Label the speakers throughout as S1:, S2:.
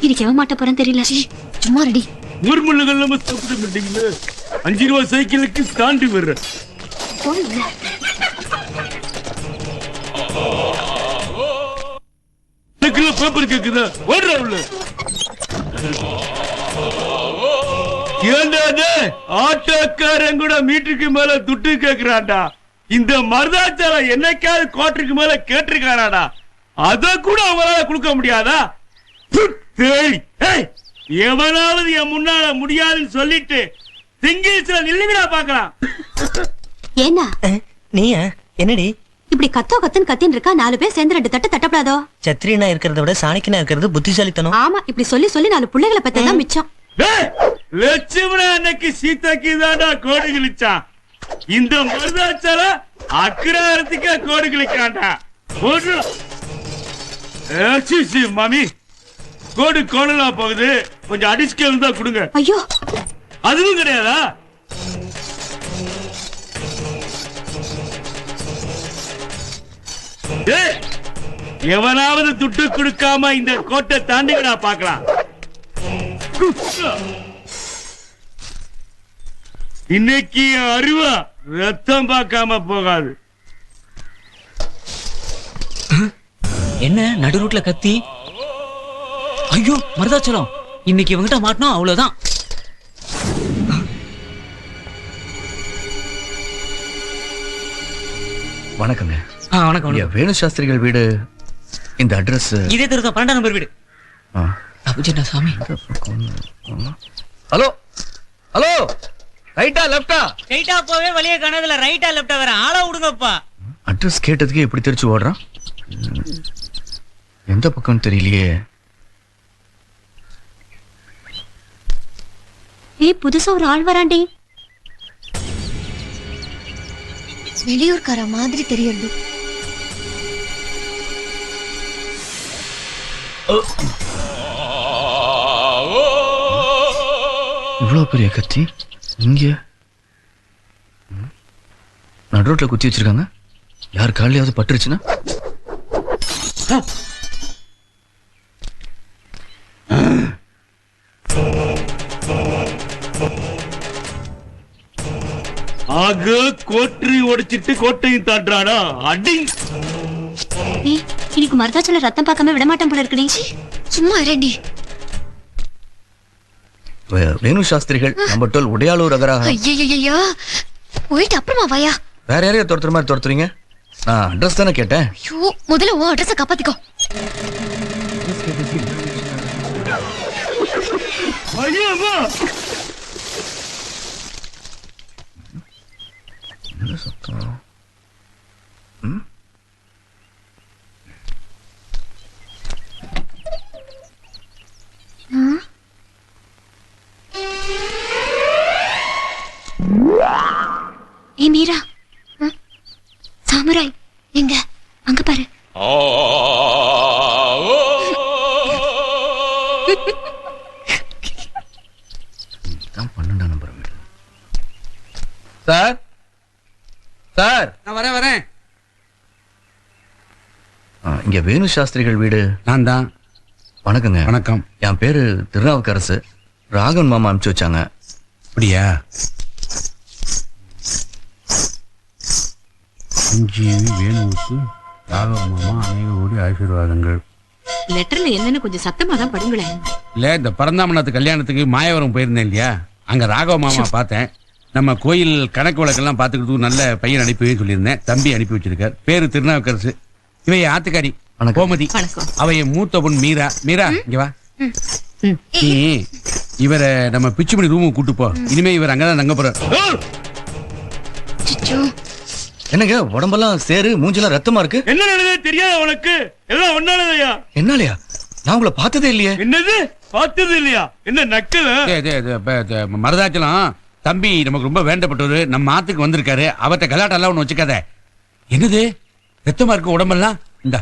S1: இதுக்கு எவன் மாட்ட போறேன்னு தெரியல. சும்மா ரெடி.
S2: ஊர்முள்ளுகள் நம்ம சாப்பிட மாட்டீங்களே. 5 ரூபா சைக்கிளுக்கு ஸ்டாண்டு வர்ற. பேப்பர் கேக்குதா? ஓடுற உள்ள. ஏண்டாது ஆட்டோக்காரன் கூட மீட்டருக்கு மேல துட்டு கேக்குறான்டா. இந்த மருதாச்சாரம் என்னைக்காவது கோட்டருக்கு மேல கேட்டிருக்கானாடா? அத கூட அவங்களால கொடுக்க முடியாதா? எவனாவது என் முன்னால முடியாதுன்னு சொல்லிட்டு சிங்கிள்ஸ்ல நில்லுங்கடா பாக்கலாம்.
S3: ஏன்னா
S4: நீயா என்னடி
S3: இப்படி கத்துன்னு கத்தின்னு இருக்கா? 4 பேர் சேர்ந்து 2 தட்டு தட்டப்படாதோ?
S4: சத்திரியனா இருக்கிறத விட சாணிக்கனா இருக்கிறது புத்திசாலித்தனம்.
S3: ஆமா, இப்படி சொல்லி சொல்லி 4 பிள்ளைகளை பத்ததான் மிச்சம்.
S2: லட்சுமண அன்னைக்கு சீதாக்கு தாண்டா கோடு கிழிச்சான். இந்த மருதாச்சாரம் அக்கிராரத்துக்கே கோடு கிழிக்காண்டா. மாமி கோடு கோணலா போகுது, கொஞ்சம் அடிச்சுக்க தான் கொடுங்க.
S3: ஐயோ
S2: அதுவும் கிடையாதா? எவனாவது துட்டு கொடுக்காம இந்த கோட்டை தாண்டிங்கடா பாக்கலாம். இன்னைக்கு அருவா ரத்தம் பார்க்காம போகாது.
S5: என்ன நடு ரூட்ல கத்தி? ஐயோ மருதாச்சலம், இன்னைக்கு இவங்கிட்ட மாட்டணும் அவ்வளவுதான்.
S6: வணக்கங்க.
S5: வணக்கம்.
S6: வேணு சாஸ்திரிகள் வீடு இந்த அட்ரஸ்
S5: இதே தெருதான், 12ஆம் நம்பர் வீடு. தப்புச்சேட்டா சாமி.
S6: ஹலோ ஹலோ, ரைட்டா லெஃப்டா?
S5: ரைட்டா போவே வழியே காணதுல, ரைட்டா லெஃப்டா வேற ஆளா விடுங்கப்பா.
S6: அட்ரஸ் கேட்டதுக்கு எப்படி தெரிச்சு ஓடுறான்? எந்த பக்கம் தெரியலையே.
S3: புதுசா ஒரு ஆள் வராண்டி.
S1: வெளியூர்கார மாதிரி தெரியுது.
S6: இவ்வளவு பெரிய கத்தி இங்க நடுரோட்ல குத்தி வச்சிருக்காங்க. யார் காலையாவது பட்டுருச்சுன்னா?
S2: ஆக கோட்டரி உடைச்சிட்டு கோட்டையும் தாண்டாடா. அடி
S3: இன்னைக்கு மருதாச்சலம் ரத்தம் பார்க்காம விடமாட்டேன் போல இருக்கடி.
S1: சும்மா ரெடி.
S6: வேணு சாஸ்திரிகள் நம்பர் 12 உடையாளூர் அகராக.
S1: ஐயோ போயிட்டு அப்புறமா வாயா.
S6: வேற யாரையும் துரத்துற மாதிரி துரத்துறீங்க? நான் அட்ரஸ் தானே கேட்டேன்.
S1: ஐயோ முதல்ல உன் அட்ரஸை காப்பாத்திக்கோ.
S2: ஐயோ
S6: என்ன சத்தம்?
S3: ஏ மீரா, சாமுராய் எங்க? அங்க பாரு.
S6: தான் 12ஆம் நம்பர் வீடு. சார் சார்,
S7: நான் வரேன்.
S6: இங்க வேணு சாஸ்திரிகள் வீடு.
S7: நான் தான்.
S6: வணக்கங்க.
S7: வணக்கம்.
S6: என் பேரு திருநாவுக்கரசு. ராகவன் மாமா அனுப்பிச்சு வச்சாங்க.
S7: அப்படியா? வேணுவுக்கு ராகவன் மாமா அநேக கோடி ஆசீர்வாதங்கள்.
S3: லெட்டர்ல என்னன்னு கொஞ்சம் சத்தமா தான் படுங்களேன்.
S7: இல்ல, இந்த பரந்தாமநாத்து கல்யாணத்துக்கு மாயவரம் போயிருந்தேன் இல்லையா, அங்க ராகவ மாமா பார்த்தேன். நம்ம கோயில் கணக்கு வழக்கெல்லாம் பாத்துக்கிறதுக்கு நல்ல பையன் அனுப்பி சொல்லியிருந்தேன். தம்பி அனுப்பி வச்சிருக்கார். பேரு திருநாவுக்கரசு. இவ ஆத்துக்காரி கோமதி. அவ என் மூத்த பொண்ணு மீரா. மீரா இங்க வா. நீ இவரை நம்ம பிச்சுமணி ரூமுக்கு கூட்டு போ. இனிமே இவர் அங்கதான் தங்க போற.
S6: என்னங்க உடம்பெல்லாம் சேரு, மூஞ்செல்லாம் ரத்தமா இருக்கு.
S2: என்ன நடந்தது தெரியாது உனக்கு? எல்லாம் ஒன்னாலதையா?
S6: என்னாலயா? நான் உங்களை பார்த்ததே இல்லையே.
S2: என்னது பார்த்தது இல்லையா? என்ன நக்கல்?
S7: மருதாச்சலம் தம்பி நமக்கு ரொம்ப வேண்டப்பட்டவரு. நம்ம ஆத்துக்கு வந்திருக்காரு. அவர்கிட்ட கலாட்டெல்லாம் ஒண்ணு வச்சுக்காத. என்னது ரத்தமா இருக்கு உடம்பெல்லாம்? இந்தா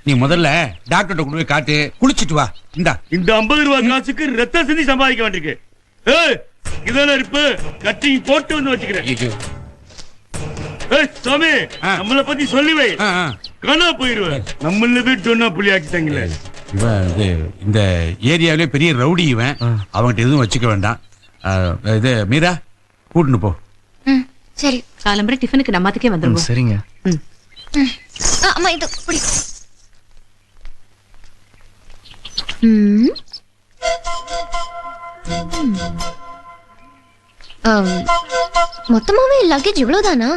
S7: நீ முதல்ல டாக்டர்கிட்ட கொண்டு போய் காட்டு, குளிச்சுட்டு வா. இந்தா
S2: இந்த 50 ரூபாய் காசுக்கு ரத்தம் செஞ்சு சம்பாதிக்க வேண்டியிருக்கு. இதெல்லாம் இருப்பு கட்டி போட்டு வந்து வச்சுக்கிறேன். சாமி நம்மளை பத்தி சொல்லி வை. காணா போயிருவேன். நம்மள போய் சொன்னா புள்ளி ஆக்கிட்டாங்களே.
S7: இவன் இது இந்த ஏரியாவிலே பெரிய ரவுடி இவன். அவன்கிட்ட எதுவும் வச்சுக்க வேண்டாம். இது மீரா கூட்டுன்னு போ.
S1: ம் சரி.
S3: காலம்பரை டிஃபனுக்கு நம்மத்துக்கே வந்துருவோம்.
S6: சரிங்க.
S1: அம்மா இது புடி. மொத்தமாவே லக்கேஜ் இவ்வளவுதானா?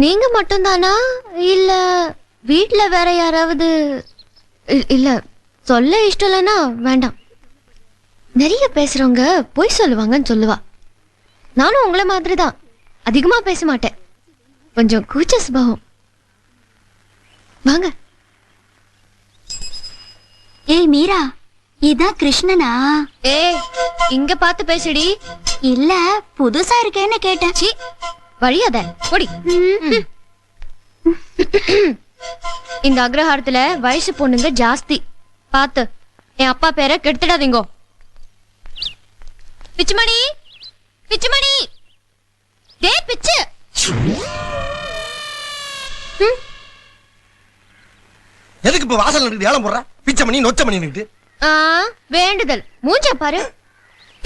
S1: நீங்க மட்டும்தானா இல்ல வீட்ல வேற யாராவது? இல்ல சொல்ல இஷ்டம் இல்லைன்னா வேண்டாம். நிறைய பேசுறவங்க பொய் சொல்லுவாங்கன்னு சொல்லுவா. நானும் உங்களை மாதிரி தான், அதிகமா பேச மாட்டேன். கொஞ்சம் கூச்ச சுபாவம். வாங்க.
S3: ஏய் மீரா, இதான் கிருஷ்ணனா?
S1: ஏய் இங்க பார்த்து பேசுடி.
S3: இல்ல புதுசா இருக்கேன்னு கேட்டேன்.
S1: சீ வழியாத போடி. இந்த அக்ரஹாரத்துல வயசு பொண்ணுங்க ஜாஸ்தி. பாத்து என் அப்பா பேரை கெடுத்துடாதீங்கோ. பிச்சுமணி, பிச்சுமணி, டே பிச்சு.
S8: எதுக்கு இப்ப வாசல் நின்று ஏலம் போடுற? பிச்சை மணி நொச்ச மணி நின்று
S1: வேண்டுதல் மூஞ்ச பாரு.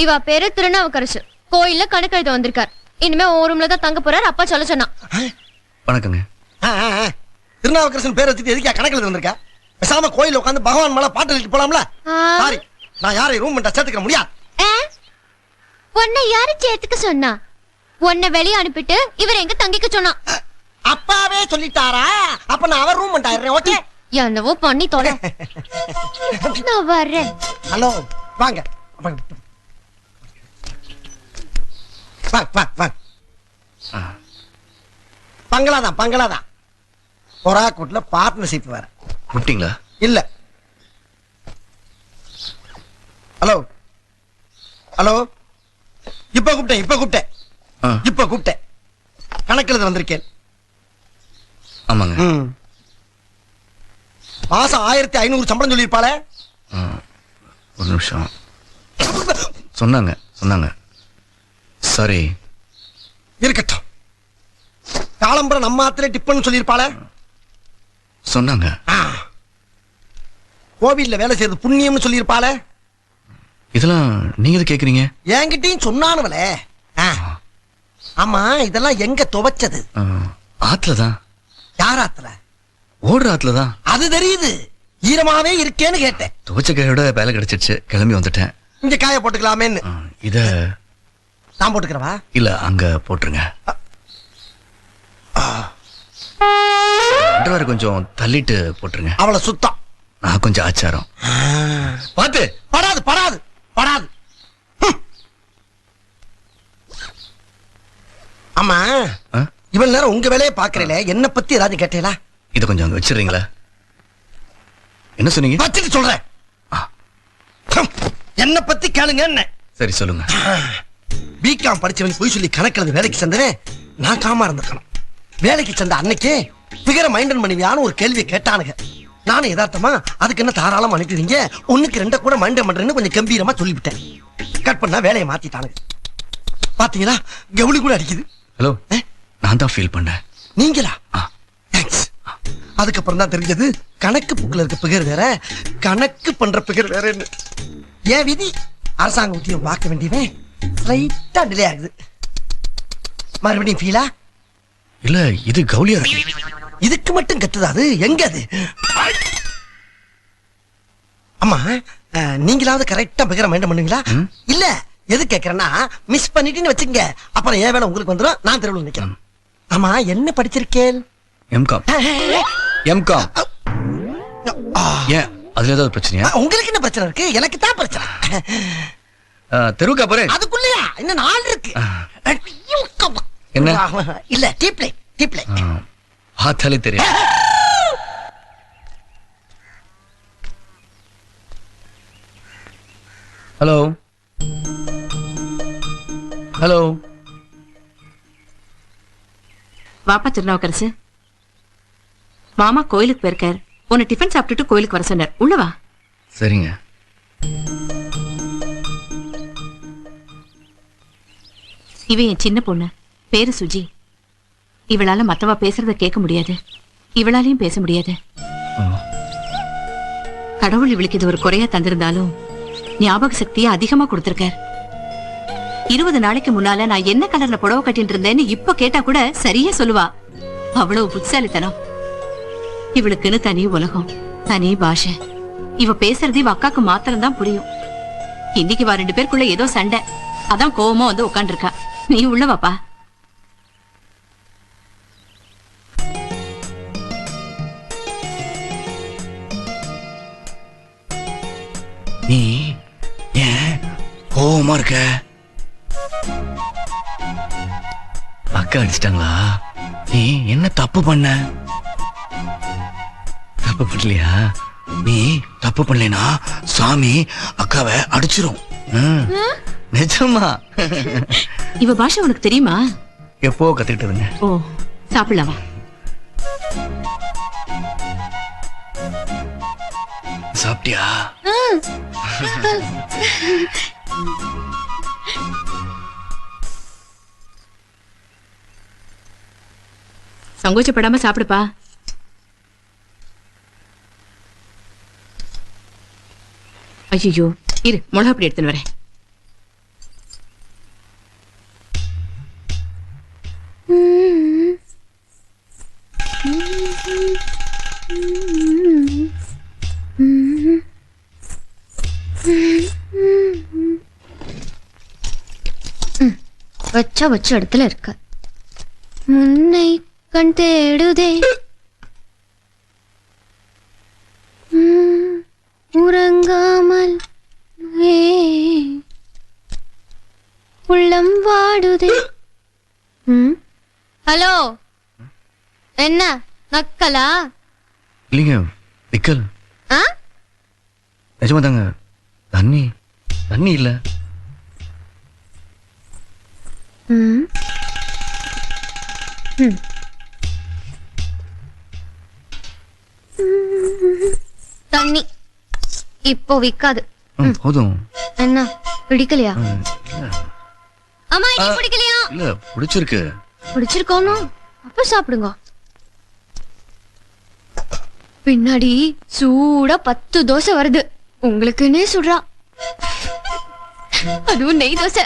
S1: இவ பேரு திருநாவுக்கரசு. கோயில்ல கணக்கு எழுத வந்திருக்கார். இனிமே ஒரு ரூம்ல தான் தங்க போறார். அப்பா சொல்ல சொன்னா.
S6: வணக்கங்க.
S8: திருநாவுக்கரசன் பேர் வச்சுட்டு எதுக்கா கணக்கில் வந்திருக்கா? பேசாம கோயில உட்காந்து பகவான் மேல பாட்டு எழுதிட்டு போலாம்ல. சாரி, நான் யாரையும் ரூம் பண்ண சேர்த்துக்க முடியாது.
S1: உன்னை யாரு சேர்த்துக்க சொன்னா? உன்னை வெளியே அனுப்பிட்டு இவர் எங்க தங்கிக்க சொன்னா?
S8: அப்பாவே சொல்லிட்டாரா? அப்ப நான் அவர் ரூம் பண்ணிட்டாரேன். ஓகே,
S1: என்னவோ பண்ணி தொலை. நான் வர்றேன்.
S8: ஹலோ, வாங்க வாங்க. பங்களாதான் பங்களாதான். பொறாக்கூட்ல பார்ட்னர்ஷிப் வேற.
S6: கூப்பிட்டீங்களா?
S8: இல்ல. ஹலோ ஹலோ, இப்ப கூப்பிட்டேன். கணக்கில் வந்திருக்கேன்.
S6: ஆமாங்க.
S8: மாசம் 1500 சம்பளம் சொல்லியிருப்பாளே.
S6: ஒரு நிமிஷம். சொன்னாங்க. சாரி.
S8: இருக்கட்டும். காலம்பர நம்ம ஆத்திர டிப்பன் சொல்லியிருப்பாளே.
S6: சொன்னாங்க.
S8: கோவில்ல வேலை செய்யறது புண்ணியம்னு சொல்லியிருப்பாளே.
S6: இதெல்லாம் நீங்க எது கேக்குறீங்க?
S8: என்கிட்டயும் சொன்னானுவலே. ஆமா, இதெல்லாம் எங்க துவைச்சது?
S6: ஆத்துலதான்.
S8: யார் ஆத்துல?
S6: ஓடுற ஆத்துலதான்.
S8: அது தெரியுது. ஈரமாவே இருக்கேன்னு கேட்டேன்.
S6: துவச்ச கையோட வேலை கிடைச்சிருச்சு. கிளம்பி வந்துட்டேன்.
S8: இங்க காய போட்டுக்கலாமேன்னு.
S6: இத
S8: நான் போட்டுக்கிறவா?
S6: இல்ல, அங்க போட்டுருங்க. அண்டர்வேர் கொஞ்சம் தள்ளிட்டு போட்டுருங்க.
S8: அவளை சுத்தம்.
S6: நான் கொஞ்சம் ஆச்சாரம்.
S8: பாத்து. படாது. ஆமா, இவள் நேரம் உங்க வேலையை பாக்குறீல, என்ன பத்தி ஏதாவது கேட்டீங்களா?
S6: இத கொஞ்சம் அங்க வச்சிடுறீங்களா? என்ன சொன்னீங்க?
S8: வச்சுட்டு சொல்றேன். என்ன பத்தி கேளுங்க. என்ன?
S6: சரி சொல்லுங்க.
S8: பிகாம் படிச்சவன் போய் சொல்லி கணக்கில் வேலைக்கு சேர்ந்தவன் நான் காமா இருந்திருக்கணும். வேலைக்கு சேர்ந்த அன்னைக்கே பிகர மைண்டன் பண்ணுவியான்னு ஒரு கேள்வியை கேட்டானுங்க. நானும் யதார்த்தமா அதுக்கு என்ன தாராளமா அனுப்பிடுவீங்க, 1க்கு 2 கூட மைண்டன் பண்றேன்னு கொஞ்சம் கம்பீரமா சொல்லிவிட்டேன். கட் பண்ணா வேலையை மாத்திட்டானுங்க. பாத்தீங்களா, கவுளி கூட அடிக்குது.
S6: ஹலோ, நான் தான் ஃபீல் பண்ணேன்.
S8: நீங்களா? தேங்க்ஸ். அதுக்கப்புறம் தான் தெரிஞ்சது கணக்கு புக்கில் இருக்க பிகர் வேற, கணக்கு பண்ற பிகர் வேற. ஏன் விதி, அரசாங்க உத்தியோகம் பார்க்க வேண்டியவன் லைட்டா டிலே ஆகுது. மறுபடியும் ஃபீலா?
S6: இல்ல, இது கவுலியா இருக்கு.
S8: இதுக்கு மட்டும் கத்துதா? அது எங்க அது? அம்மா, நீங்களாவது கரெக்டா பிகர மைண்ட் பண்ணுவீங்களா? இல்ல, எது கேக்குறேன்னா, மிஸ் பண்ணிட்டீன்னு வச்சுங்க, அப்புறம் ஏன் வேலை உங்களுக்கு வந்துடும், நான் தெருவில் நிக்கிறேன். ஆமா, என்ன படிச்சிருக்கேன்?
S6: எம்காம். ஏன், அதுல ஏதாவது பிரச்சனையா?
S8: உங்களுக்கு என்ன பிரச்சனை இருக்கு? எனக்கு தான் பிரச்சனை.
S6: தெருவுக்கு அப்புறம்
S8: அதுக்குள்ளயா இன்னும் 4 இருக்கு.
S6: என்ன?
S8: இல்ல, டீப்லை.
S6: பார்த்தாலே தெரியும். ஹலோ,
S3: வாப்பா திருநாவுக்கரசு. மாமா கோயிலுக்கு போயிருக்கார். உன்னை டிஃபன் சாப்பிட்டுட்டு கோயிலுக்கு வர சொன்னார். உள்ள வா.
S6: சரிங்க.
S3: இவன் என் சின்ன பொண்ணு. பேரு சுஜி. இவளால மத்தவ பேசுறத கேட்க முடியாது, இவளாலையும் பேச முடியாது. கடவுள் இவளுக்கு இது ஒரு குறையா தந்திருந்தாலும் ஞாபக சக்தியை அதிகமா கொடுத்திருக்கார். 20 நாளைக்கு முன்னால நான் என்ன கலர்ல புடவை கட்டிட்டு இருந்தேன்னு இப்ப கேட்டா கூட சரியா சொல்லுவா. அவ்வளவு புத்திசாலித்தனம். இவளுக்குன்னு தனி உலகம், தனி பாஷை. இவ பேசுறது இவ அக்காக்கு மாத்திரம் தான் புரியும். இன்னைக்கு வா 2 பேருக்குள்ள ஏதோ சண்டை, அதான் கோவமா வந்து உட்காந்துருக்கா. நீ உள்ள வாப்பா.
S6: நீ ஏன் கோவமா இருக்க? அக்கா அடிச்சிட்டாங்களா? நீ என்ன தப்பு பண்ண? தப்பு பண்ணலையா? நீ தப்பு பண்ணலைனா சாமி அக்காவை அடிச்சிரும். நிஜமா?
S3: இவ பாஷை உனக்கு தெரியுமா?
S6: எப்போ கத்துக்கிட்டு இருங்க.
S3: ஓ, சாப்பிடலாமா?
S6: சாப்பிட்டியா?
S3: சங்கோச்சப்படாம சாப்பிடுப்பா. ஐயோ, இரு, மிளகா அப்படி எடுத்துன்னு வரேன்.
S1: வச்ச இடத்துல இருக்க. முன்னை கண் தேடுதே உறங்காமல் உள்ளம் வாடுதே. ஹலோ, என்ன நக்கலா?
S6: இல்லைங்க, பிக்கல்.
S1: ஆ,
S6: நிஜமா தாங்க. தண்ணி தண்ணி இல்ல.
S1: தண்ணி இப்போ விக்காது.
S6: போதும்.
S1: என்ன பிடிக்கலையா? அம்மா, இது பிடிக்கலையா?
S6: இல்ல, பிடிச்சிருக்கு.
S1: பிடிச்சிருக்கோன்னு அப்ப சாப்பிடுங்க. பின்னாடி சூடா 10 தோசை வருது, உங்களுக்குன்னே சுடுறா. அதுவும் நெய் தோசை.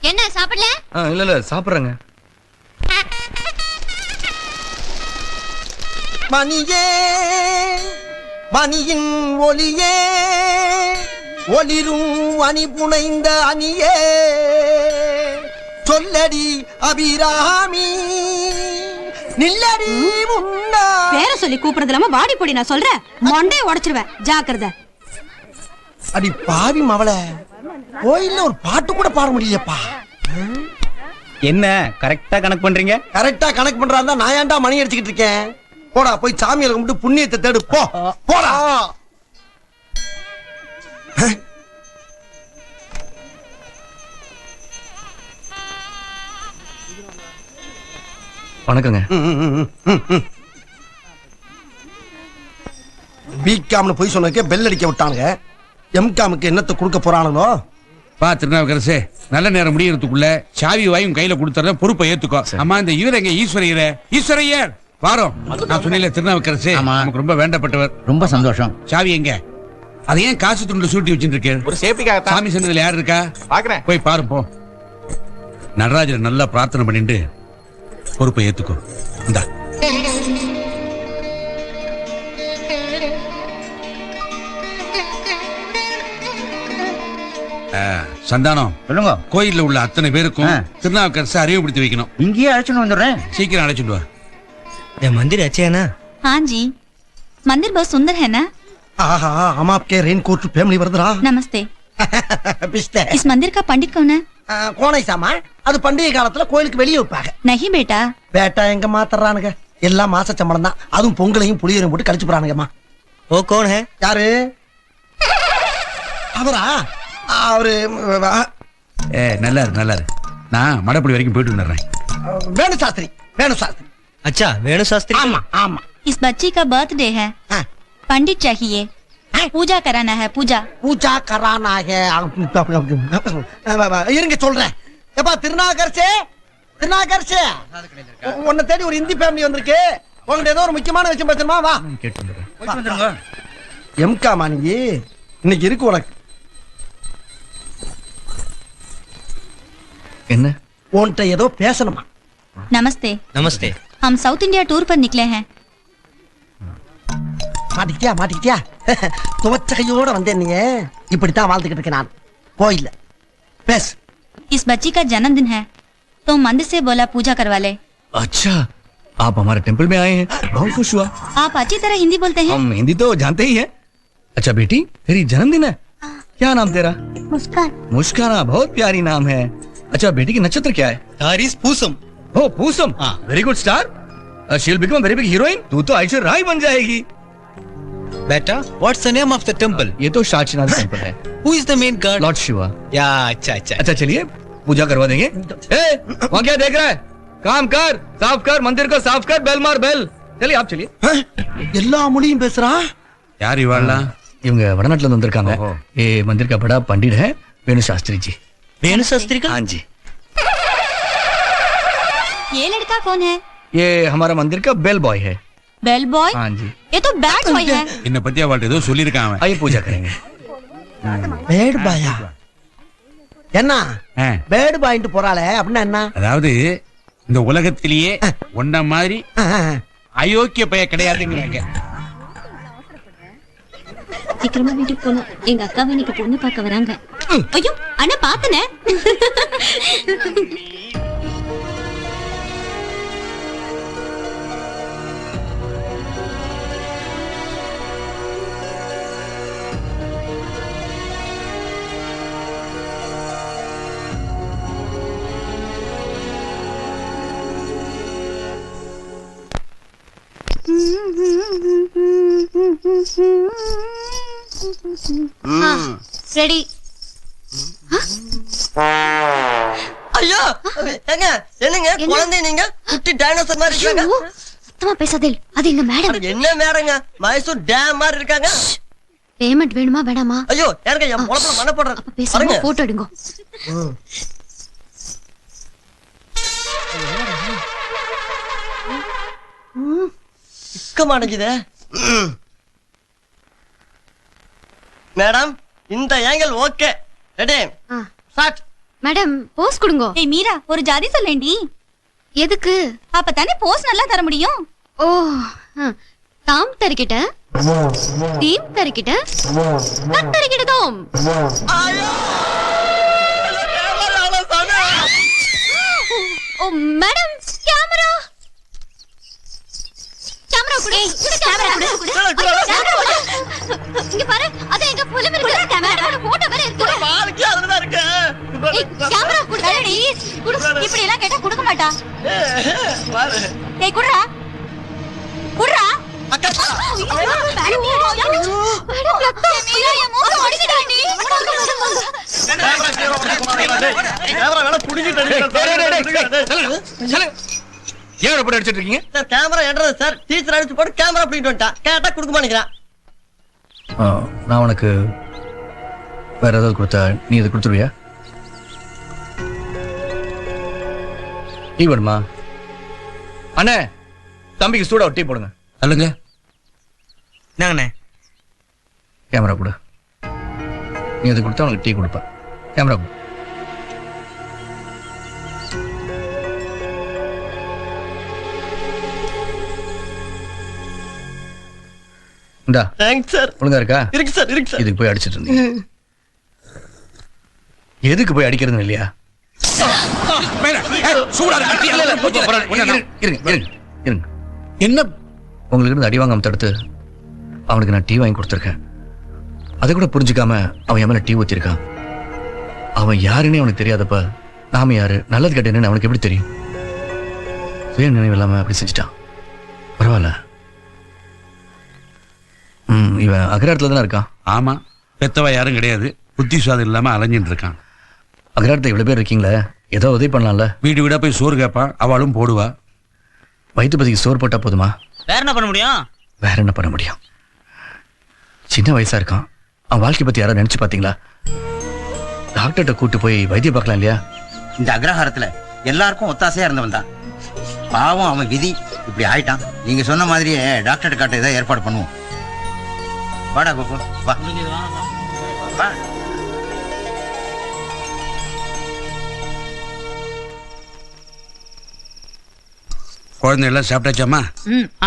S1: என்ன சாப்பிடல?
S6: இல்ல சாப்பிடுறேங்க.
S8: மணியே மணியின் ஒளியே ஒளிரும் அணி புனைந்த அணியே சொல்லடி அபிராமி நில்லடி முன்னா.
S9: பேர சொல்லி கூப்பிடுறது இல்லாம வாடி போடி, நான் சொல்றேன் மண்டையை உடைச்சிருவேன், ஜாக்கிரதை.
S8: அடி பாவி மவளை, கோயில்ல ஒரு பாட்டு கூட பாட முடியலப்பா.
S5: என்ன கரெக்டா கணக்கு பண்றீங்க?
S8: கரெக்டா கணக்கு பண்றாங்க. நான் ஏன்டா மணி அடிச்சுக்கிட்டு இருக்கேன்? போடா, போய் சாமியால கும்பிட்டு புண்ணியத்தை தேடு. போடா.
S6: வணக்கங்க.
S8: பிகாம்னு போய் சொன்னதுக்கே பெல் அடிக்க விட்டானுங்க. எம்காமுக்கு என்னத்தை கொடுக்க போறானுங்களோ?
S7: பா திருநாவுக்கரசே, நல்ல நேரம் முடியறதுக்குள்ள சாவி வாயும் கையில கொடுத்துற, பொறுப்பை ஏத்துக்கோ. அம்மா, இந்த இவர் எங்க? ஈஸ்வரையரே, ஈஸ்வரையர் வாரோம். நான் சொன்னேன் திருநாவுக்கரசே, நமக்கு ரொம்ப வேண்டப்பட்டவர்.
S5: ரொம்ப சந்தோஷம்.
S7: சாவி எங்க? அது ஏன் காசு துண்டு சூட்டி வச்சுட்டு இருக்கேன்?
S5: ஒரு சேஃப்டிக்காக
S7: சாமி சன்னதில யார் இருக்கா
S5: பாக்குறேன்.
S7: போய் பாரு போ. நடராஜர் நல்லா பிரார்த்தனை பண்ணிட்டு பொறுப்பை ஏத்துக்கோ. இந்தா. சந்தானம்,
S5: சொல்லுங்க.
S7: கோயில்ல உள்ள அத்தனை பேருக்கும் திருநாவுக்கரசு அறிவுப்படுத்தி வைக்கணும்.
S5: இங்கேயே அழைச்சுன்னு வந்துடுறேன்.
S7: சீக்கிரம் அழைச்சிட்டு வா.
S4: ये मंदिर अच्छे है ना?
S9: हाँ जी, मंदिर बहुत सुंदर है ना?
S8: ஆஹா, हम आपके रेनकोट फैमिली வருதுடா.
S9: नमस्ते।
S8: பிஸ்தே.
S9: इस मंदिर का पंडित कौन है?
S8: கோணை சாமா. அது பண்டிகை காலத்துல கோயிலுக்கு வெளியே வைப்பாங்க.
S9: नहीं बेटा।
S8: பேட்டா எங்க மாத்தறானுங்க? எல்லாம் மாச சம்பளம் தான். அதுவும் பொங்கலையும் புளியரையும் போட்டு கழிச்சு போறானுங்கம்மா.
S4: वो कौन है?
S8: யாரு? அவரா? அவரு
S7: நல்லா இரு, நல்லா இரு. நான் மடப்படி வரைக்கும் போயிட்டு வந்துடுறேன்.
S8: வேணு சாஸ்திரி. வேணு சாஸ்திரி.
S4: अच्छा, वेणु शास्त्री.
S8: ஆமா ஆமா.
S9: इस बच्ची का बर्थडे है,
S8: ஆ.
S9: पंडित चाहिए। पूजा कराना है पूजा
S8: பூஜா கரானாக இருங்க சொல்றேன். எப்பா திருநாகர்சே, திருநாகர்சே, உன்னை தேடி ஒரு இந்தி ஃபேமிலி வந்திருக்கு. உங்கள்ட்ட ஏதோ ஒரு முக்கியமான விஷயம் பேசணுமா? வா. எம்கா மாணி இன்னைக்கு இருக்கு உனக்கு.
S6: என்ன
S8: உன்கிட்ட ஏதோ பேசணுமா?
S9: नमस्ते
S4: नमस्ते
S9: हम साउथ इंडिया टूर पर निकले हैं
S8: மாட்டிக்கிட்டியா மாட்டிக்கிட்டியா? துவச்ச கையோட வந்தேன். நீங்க இப்படித்தான் வாழ்ந்துகிட்டு இருக்கேன் நான். கோயில்ல பேசு.
S9: इस बच्ची का जन्मदिन है तो मंदिर से बोला पूजा करवा ले।
S6: अच्छा आप हमारे टेम्पल में आए हैं, बहुत खुश हुआ।
S9: आप अच्छी तरह हिंदी बोलते हैं।
S6: हम हिंदी तो जानते ही हैं। अच्छा बेटी तेरी जन्मदिन है, क्या नाम तेरा?
S9: मुस्कान।
S6: मुस्काना, बहुत प्यारी नाम है। अच्छा बेटी की नक्षत्र क्या है?
S4: तारीस पूसम
S6: ओ Pusam, very good star. She will become very big heroine. तू तो ऐश्वर्या राय बन जाएगी।
S4: बेटा what's the name of the temple?
S6: ये तो शाचनाथ टेम्पल है।
S4: Who is the main god?
S6: Lord Shiva.
S4: Yeah अच्छा अच्छा
S6: अच्छा चलिए पूजा करवा देंगे। ए, वहाँ क्या देख रहा है? काम कर, साफ कर, मंदिर को साफ कर, बेल मार बेल। चलिए आप चलिए।
S8: எல்லா மொழியும் பேசுறான்.
S7: யார் இவாள்லாம்?
S6: இவங்க வடநாட்டுல இருந்து வந்திருக்காங்க.
S7: ओहो।
S6: ये मंदिर का बड़ा पंडित है वेणु शास्त्री जी।
S4: वेणु शास्त्री का?
S6: हाँ जी,
S9: ये लड़का कौन है?
S6: ये हमारा मंदिर का बेल बॉय है।
S9: Bell boy?
S6: हाँ जी,
S9: ये तो बैड बॉय है।
S7: என்னை பத்தி அவள்கிட்ட ஏதோ சொல்லியிருக்கான் அவன்.
S6: आइए पूजा करेंगे।
S8: பேட் பாயா? என்ன
S7: ஆ,
S8: பேட் பாயிண்ட் போறாளே அப்படின்னா என்ன?
S7: அதாவது இந்த உலகத்திலேயே ஒன்ன மாதிரி அயோக்கிய பைய கிடையாதுங்கிறாங்க.
S9: சீக்கிரமா வீட்டுக்கு போகணும். எங்க அக்காவை இன்னைக்கு பொண்ணு பார்க்க வராங்க. ஐயோ அண்ணா பாத்தனே.
S1: ரெடி.
S8: ஐயோ ஏங்க என்னங்க குழந்தை நீங்க குட்டி டைனோசர் மாதிரி இருக்காங்க.
S1: சத்தமா பேசாதே, அது எங்க மேடம்.
S8: என்ன மேடங்க மைசூர் டேம் மாதிரி இருக்காங்க.
S1: பேமெண்ட் வேணுமா வேணாமா?
S8: ஐயோ எனக்கு என் பொழப்புல மண்ண போடுறேன்.
S1: அப்ப பேசாம போட்டோ எடுங்க.
S8: மாட்டேங்குதே. மேடம் இந்த angle okay. Ready start.
S1: Madam pose கொடுங்க.
S9: ஏய் மீரா ஒரு ஜாதி சொல்லேண்டி.
S1: எதுக்கு?
S9: அப்பதானே போஸ் நல்லா தர முடியும்.
S1: ஓ தாம் தரிக்கிட்ட தீம் தரிக்கிட்ட கத்தரிக்கிட்டதோம். ஓ மேடம் கேமரா கேமரா குடு. கேமரா குடு. கேமரா குடு. இங்க பாரு, அது எங்க புலிம் இருக்கு. கேமரா போட்டோ வேற இருக்கு.
S8: பாருங்க அதுல இருக்கு.
S1: ஏய் கேமரா குடு.
S9: குடு. இப்படி எல்லாம் கேட்டா கொடுக்க மாட்டா.
S8: பாரு.
S9: ஏய் குடுறா. குடுறா.
S8: அக்கா
S1: மேடம் மீரா என் மூக்கு ஒடிச்சிட்டாண்டி.
S8: கேமரா வேணா புடிங்கிட்டு
S6: ஏன் இப்படி அடிச்சிட்டு இருக்கீங்க?
S8: சார் கேமரா ஏன்றது சார் டீச்சர் அடிச்சு போட்டு கேமரா பிடிங்கிட்டு வந்துட்டான். கேட்டா கொடுக்க மாட்டேங்கிறான்.
S6: நான் உனக்கு வேற ஏதாவது கொடுத்தா நீ இதை கொடுத்துருவியா? டீ வேணுமா? அண்ணே தம்பிக்கு சூடா ஒரு டீ போடுங்க.
S7: சொல்லுங்க.
S4: நாங்கண்ணே
S6: கேமரா கொடு. நீ அதை கொடுத்தா உனக்கு டீ கொடுப்பேன். கேமரா கொடு. இந்தா
S8: தேங்க்ஸ் சார்.
S6: ஒழுங்கா இருக்கா?
S8: இருக்கு சார் இருக்கு சார்.
S6: இதுக்கு போய் அடிச்சிட்டு இருந்தீங்க. எதுக்கு போய் அடிக்கிறது இல்லையா? இருங்க.
S7: என்ன
S6: உங்களுக்கு இருந்து அடி வாங்காம தடுத்து அவனுக்கு நான் டீ வாங்கி கொடுத்துருக்கேன். அதை கூட புரிஞ்சுக்காம அவன் என் மேல டீ ஊத்திருக்கான். அவன் யாருன்னே அவனுக்கு தெரியாதப்ப நாம யாரு நல்லது கெட்டேன்னு அவனுக்கு எப்படி தெரியும்? சுய நினைவு இல்லாம அப்படி செஞ்சுட்டான். பரவாயில்ல. இவன் அகராரத்துல தானே இருக்கான்.
S7: ஆமா, பெத்தவ யாரும் கிடையாது. புத்தி சுவாதம் இல்லாம அலைஞ்சிட்டு இருக்கான்.
S6: அகராரத்துல இவ்வளவு பேர் இருக்கீங்களே, ஏதோ உதவி பண்ணலாம்ல.
S7: வீடு வீடா போய் சோறு கேட்பான், அவளும் போடுவா.
S6: வயிற்று பசிக்கு சோறு போட்டா போதுமா?
S5: வேற என்ன பண்ண முடியும்?
S6: வேற என்ன பண்ண முடியும்? சின்ன வயசா இருக்கான். அவன் வாழ்க்கை பத்தி யாராவது நினைச்சு பாத்தீங்களா? டாக்டர்கிட்ட கூட்டு போய் வைத்தியம் பார்க்கலாம் இல்லையா?
S10: இந்த அக்ரஹாரத்துல எல்லாருக்கும் ஒத்தாசையா இருந்தவன் தான். பாவம் அவன் விதி இப்படி ஆயிட்டான். நீங்க சொன்ன மாதிரியே டாக்டர் காட்ட ஏதாவது ஏற்பாடு பண்ணுவோம். வாடா கோகு வா வா.
S7: குழந்தை எல்லாம் சாப்பிட்டாச்சாமா?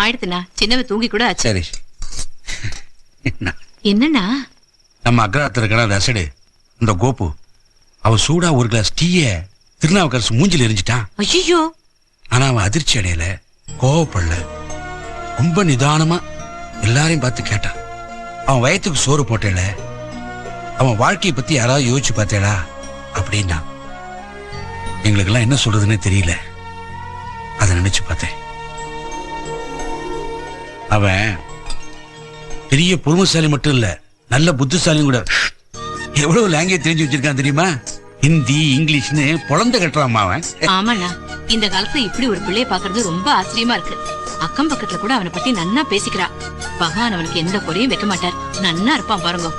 S3: ஆயிடுத்துண்ணா. சின்னவ தூங்கி கூட ஆச்சு.
S7: சரி.
S3: என்னண்ணா?
S7: நம்ம அக்ரஹாரத்தில் இருக்கிற அந்த அசடு இந்த கோபு அவன் சூடா ஒரு கிளாஸ் டீய திருநாவுக்கரசு மூஞ்சில எரிஞ்சிட்டான்.
S3: ஐயோ!
S7: ஆனா அவன் அதிர்ச்சி அடையல, கோவப்படல. ரொம்ப நிதானமா எல்லாரையும் பார்த்து கேட்டான். அவன் வயத்துக்கு சோறு போட்டேல, அவன் வாழ்க்கையை பத்தி யாராவது யோசிச்சு பார்த்தேடா அப்படின்னா. எங்களுக்கெல்லாம் என்ன சொல்றதுன்னே தெரியல. அதை நினைச்சு பார்த்தேன். அவன் பெரிய பொறுமைசாலி மட்டும் இல்ல, நல்ல புத்திசாலியும் கூட. எவ்வளவு லாங்குவேஜ் தெரிஞ்சு வச்சிருக்கான் தெரியுமா? ஹிந்தி, இங்கிலீஷ்னு பொழந்த கட்டுறான் அவன்.
S3: ஆமாண்ணா, இந்த காலத்துல இப்படி ஒரு பிள்ளைய பாக்குறது ரொம்ப ஆச்சரியமா இருக்கு. அக்கம் பக்கத்துல கூட அவனை பத்தி நன்னா பேசிக்கிறா. பகவான் அவனுக்கு எந்த குறையும் வைக்க மாட்டார். நன்னா இருப்பான் பாருங்க.